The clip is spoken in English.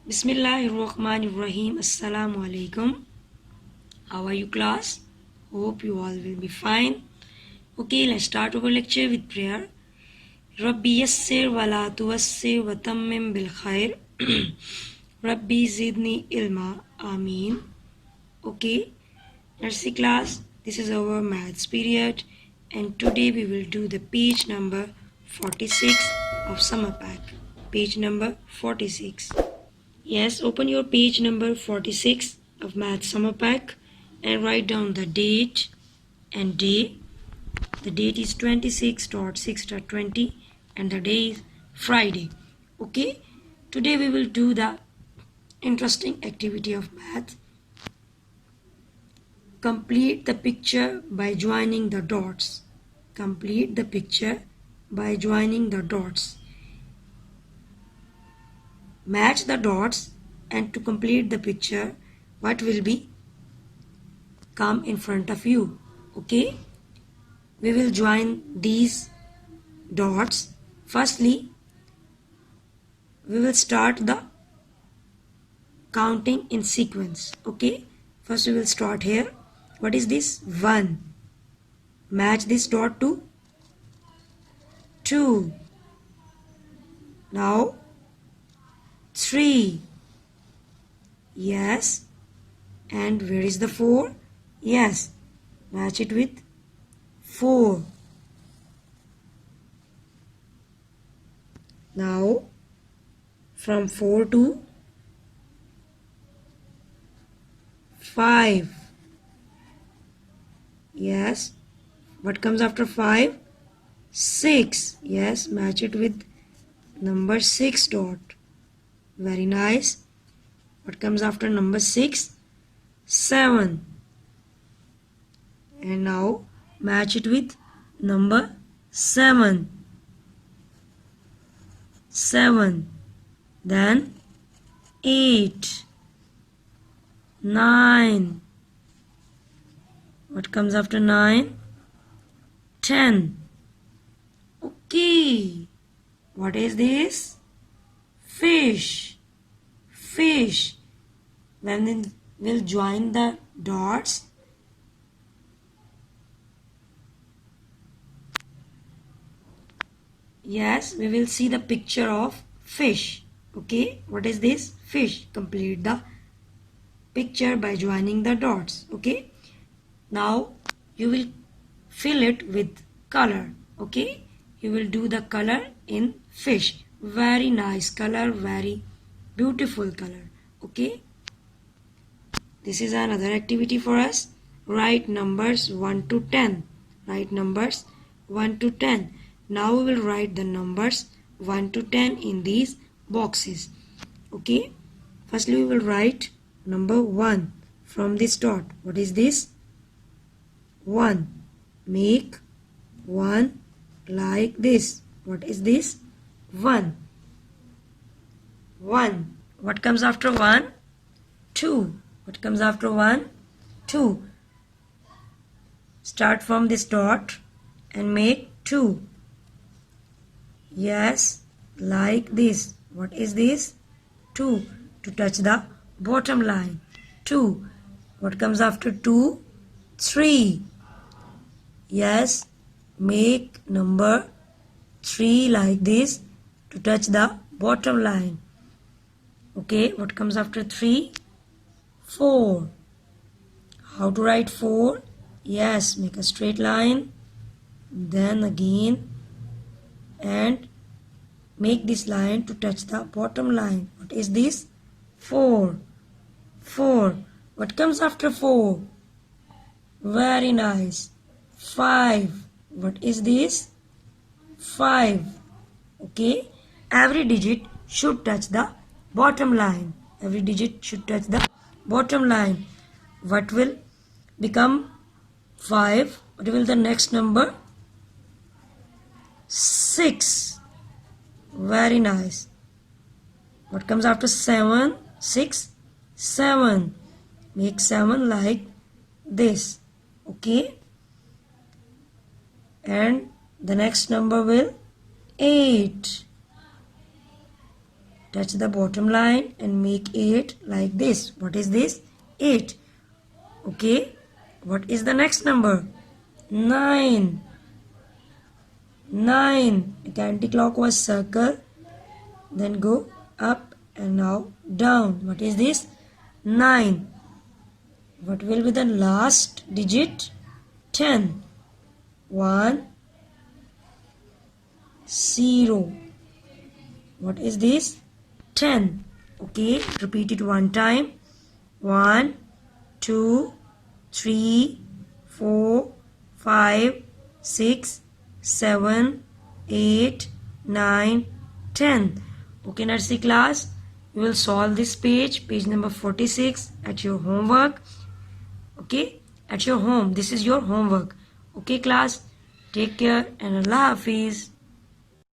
Bismillahirrahmanirrahim. Assalamu alaikum. How are you, class? Hope you all will be fine. Okay, let's start our lecture with prayer. Rabbi yassir wa la tuwassir wa tammim bil khair. Rabbi zidni ilma. Ameen. Okay, nursery class. This is our maths period, and today we will do the page number 46 of summer pack. Page number 46. Yes, open your page number 46 of Math Summer Pack and write down the date and day. The date is 26.6.20 and the day is Friday. Okay, today we will do the interesting activity of math. Complete the picture by joining the dots. Complete the picture by joining the dots. Match the dots, and to complete the picture, what will be come in front of you. Okay, we will join these dots. Firstly, we will start the counting in sequence. Okay, first we will start here. What is this? 1. Match this dot to 2. Now 3. Yes. And where is the 4? Yes. Match it with 4. Now from 4 to 5. Yes. What comes after 5? 6. Yes. Match it with number 6 dot. Very nice. What comes after number 6? 7. And now match it with number 7. 7. Then 8. 9. What comes after 9? 10. Okay. What is this? Fish. Fish. When we'll join the dots, yes, we will see the picture of fish. Okay, what is this? Fish. Complete the picture by joining the dots. Okay, now you will fill it with color. Okay, you will do the color in fish. Very nice color, very beautiful color. Okay, this is another activity for us. Write numbers 1 to 10. Write numbers 1 to 10. Now we will write the numbers 1 to 10 in these boxes. Okay, firstly we will write number 1 from this dot. What is this? 1. Make 1 like this. What is this? 1. 1. What comes after 1? 2. What comes after 1? 2. Start from this dot and make 2. Yes, like this. What is this? 2. To touch the bottom line. 2. What comes after 2? 3. Yes, make number 3 like this to touch the bottom line. Okay, what comes after 3? 4. How to write 4? Yes, make a straight line, then again, and make this line to touch the bottom line. What is this? 4. 4. What comes after 4? Very nice. 5. What is this? 5. Okay, every digit should touch the bottom line. Every digit should touch the bottom line. What will become 5? What will the next number? 6. Very nice. What comes after 7? 6. 7. Make 7 like this. Okay, and the next number will 8. touch the bottom line and make it like this. What is this? 8. Okay, what is the next number? 9. 9. Anti-clockwise circle, then go up and now down. What is this? 9. What will be the last digit? 10. 1, 0. What is this? 10. Okay, repeat it one time. 1, 2, 3, 4, 5, 6, 7, 8, 9, 10. Okay, nursery class, you will solve this page number 46 at your homework. Okay, at your home. This is your homework. Okay, class, take care and Allah Hafiz.